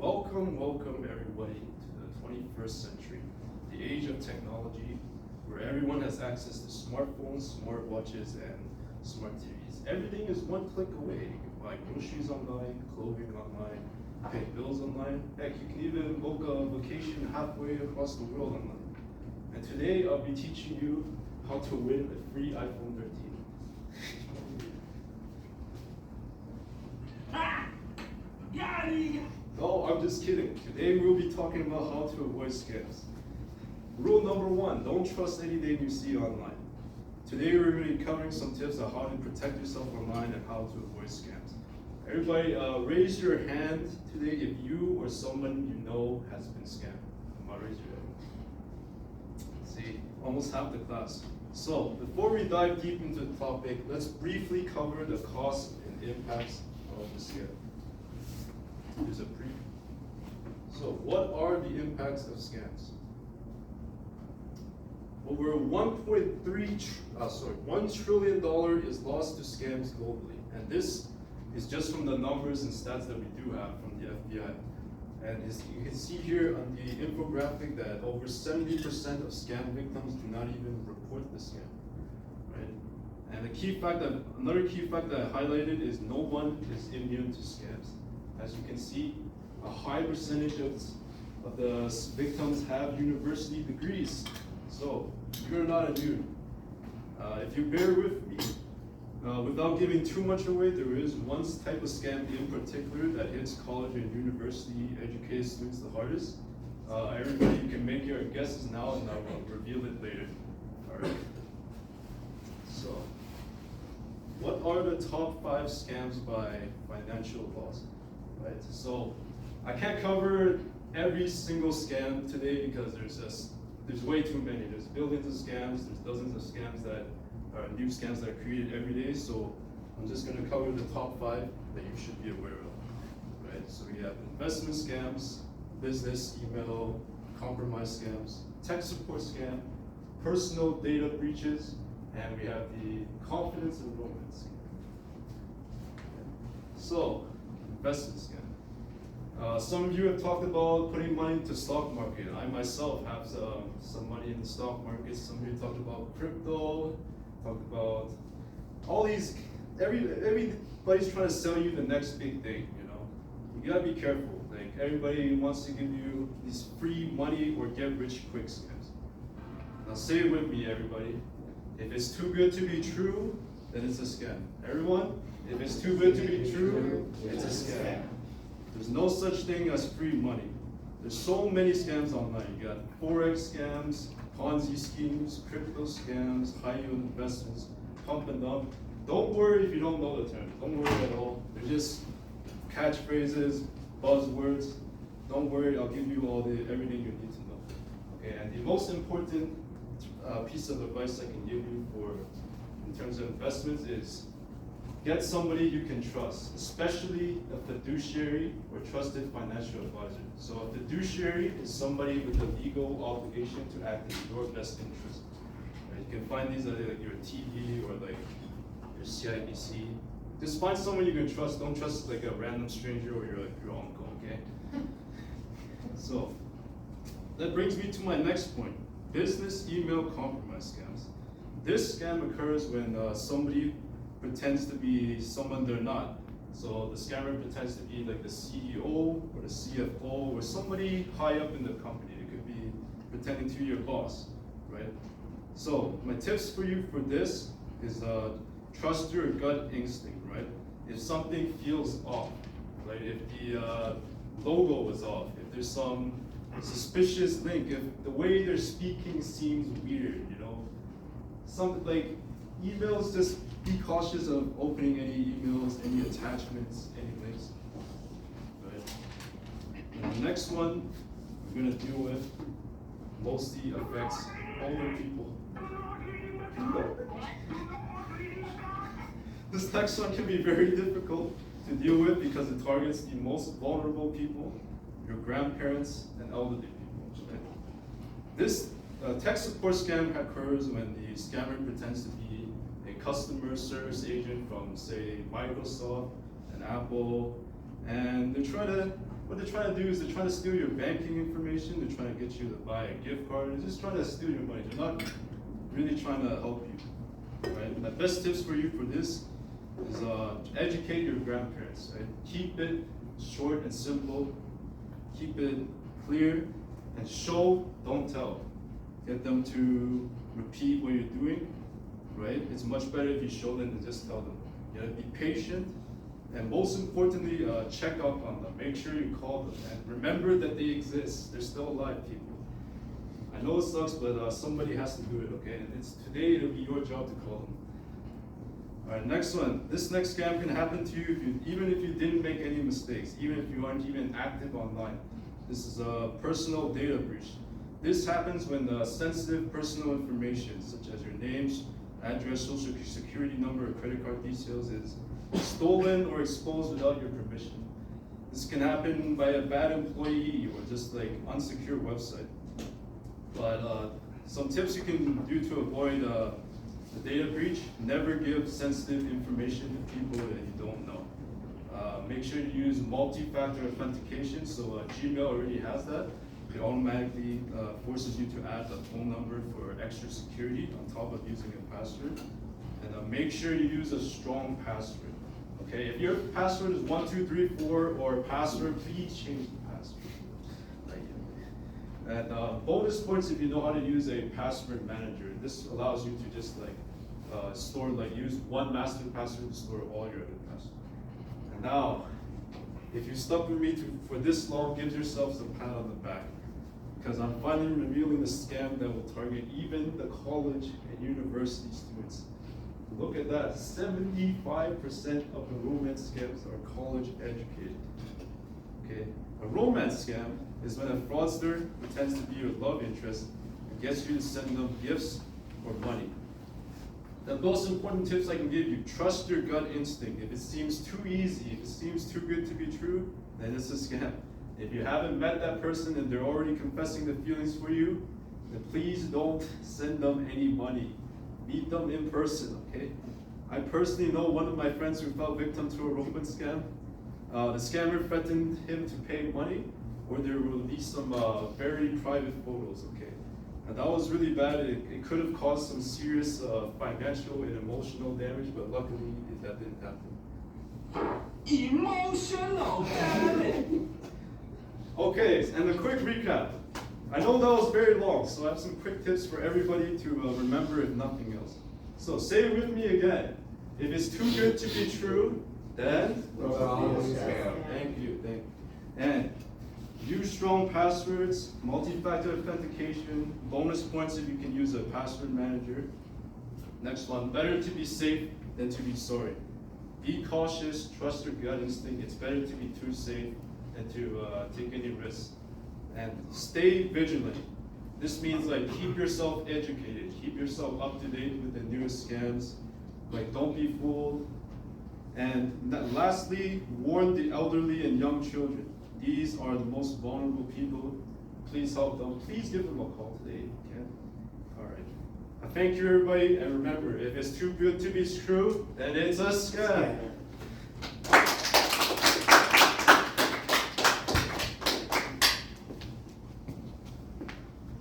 Welcome everybody to the 21st century, the age of technology, where everyone has access to smartphones, smartwatches, and smart TVs. Everything is one click away. You can buy groceries online, clothing online, pay bills online. Heck, you can even book a vacation halfway across the world online. And today I'll be teaching you how to win a free iPhone 13. No, I'm just kidding. Today we'll be talking about how to avoid scams. Rule number one, don't trust anything you see online. Today we're going to be covering some tips on how to protect yourself online and how to avoid scams. Everybody, raise your hand today if you or someone you know has been scammed. Come on, raise your hand. See, almost half the class. So, before we dive deep into the topic, let's briefly cover the costs and impacts of the scam. Here's a brief. So, what are the impacts of scams? Over $1 trillion is lost to scams globally, and this is just from the numbers and stats that we do have from the FBI. And you can see here on the infographic that over 70% of scam victims do not even report the scam, right? And another key fact that I highlighted is no one is immune to scams. As you can see, a high percentage of the victims have university degrees. So you're not immune. If you bear with me, without giving too much away, there is one type of scam in particular that hits college and university educated students the hardest. Everybody, you can make your guesses now and I'll reveal it later. All right. So, what are the top 5 scams by financial loss? Right. So, I can't cover every single scam today because there's way too many. There's billions of scams. There's dozens of scams that are new scams that are created every day. So I'm just going to cover the top 5 that you should be aware of. Right. So we have investment scams, business email compromise scams, tech support scam, personal data breaches, and we have the confidence enrollment scam. So investment scam. Some of you have talked about putting money into stock market. I myself have some money in the stock market. Some of you talked about crypto, talked about all these, everybody's trying to sell you the next big thing, you know. You gotta be careful. Like everybody wants to give you these free money or get rich quick scams. Now say it with me, everybody. If it's too good to be true, then it's a scam. Everyone, if it's too good to be true, it's a scam. There's no such thing as free money. There's so many scams online. You got Forex scams, Ponzi schemes, crypto scams, high yield investments, pump and dump. Don't worry if you don't know the terms. Don't worry at all. They're just catchphrases, buzzwords. Don't worry, I'll give you everything you need to know. Okay, and the most important piece of advice I can give you in terms of investments is get somebody you can trust, especially a fiduciary or trusted financial advisor. So a fiduciary is somebody with a legal obligation to act in your best interest. Right? You can find these at like your TV or like your CIBC. Just find someone you can trust. Don't trust like a random stranger or your uncle, okay? So that brings me to my next point, business email compromise scams. This scam occurs when somebody pretends to be someone they're not. So the scammer pretends to be like the CEO or the CFO or somebody high up in the company. It could be pretending to be your boss, right? So my tips for you for this is trust your gut instinct, right? If something feels off, right? If the logo is off, if there's some suspicious link, if the way they're speaking seems weird, you know, something like emails, just be cautious of opening any emails, any attachments, any links. Right. And the next one we're going to deal with mostly affects older people. This next one can be very difficult to deal with because it targets the most vulnerable people, your grandparents and elderly people. Right? This tech support scam occurs when the scammer pretends to be a customer service agent from, say, Microsoft and Apple, and they try to what they're trying to do is they're trying to steal your banking information. They're trying to get you to buy a gift card. They're just trying to steal your money. They're not really trying to help you, right? And the best tips for you for this is educate your grandparents, right? Keep it short and simple. Keep it clear and show, don't tell. Get them to repeat what you're doing, right? It's much better if you show them than just tell them. You gotta be patient, and most importantly, check up on them. Make sure you call them, and remember that they exist. They're still alive, people. I know it sucks, but somebody has to do it, okay? And today it'll be your job to call them. All right, next one. This next scam can happen to you even if you didn't make any mistakes, even if you aren't even active online. This is a personal data breach. This happens when sensitive personal information, such as your names, address, social security number, or credit card details, is stolen or exposed without your permission. This can happen by a bad employee or just like unsecure website. But some tips you can do to avoid the data breach: never give sensitive information to people that you don't know. Make sure you use multi-factor authentication. So Gmail already has that. It automatically forces you to add a phone number for extra security on top of using a password. And make sure you use a strong password. Okay, if your password is 1234 or password, please change the password. And bonus points if you know how to use a password manager. This allows you to just use one master password to store all your other passwords. And now, if you stuck with me for this long, give yourselves a pat on the back, because I'm finally revealing a scam that will target even the college and university students. Look at that, 75% of the romance scams are college educated. Okay, a romance scam is when a fraudster pretends to be your love interest and gets you to send them gifts or money. The most important tips I can give you: trust your gut instinct. If it seems too easy, if it seems too good to be true, then it's a scam. If you haven't met that person and they're already confessing the feelings for you, then please don't send them any money. Meet them in person, okay? I personally know one of my friends who fell victim to a romance scam. The scammer threatened him to pay money or they will release some very private photos, okay? And that was really bad. It could have caused some serious financial and emotional damage, but luckily that didn't happen. Emotional damage! Okay, and a quick recap. I know that was very long, so I have some quick tips for everybody to remember if nothing else. So say it with me again. If it's too good to be true, then thank you. And use strong passwords, multi-factor authentication, bonus points if you can use a password manager. Next one, better to be safe than to be sorry. Be cautious, trust your gut instinct. It's better to be too safe than to take any risks. And stay vigilant. This means keep yourself educated, keep yourself up to date with the newest scams. Don't be fooled. And lastly, warn the elderly and young children. These are the most vulnerable people. Please help them. Please give them a call today if you can. All right. I thank you, everybody, and remember, if it's too good to be true, then it's a scam.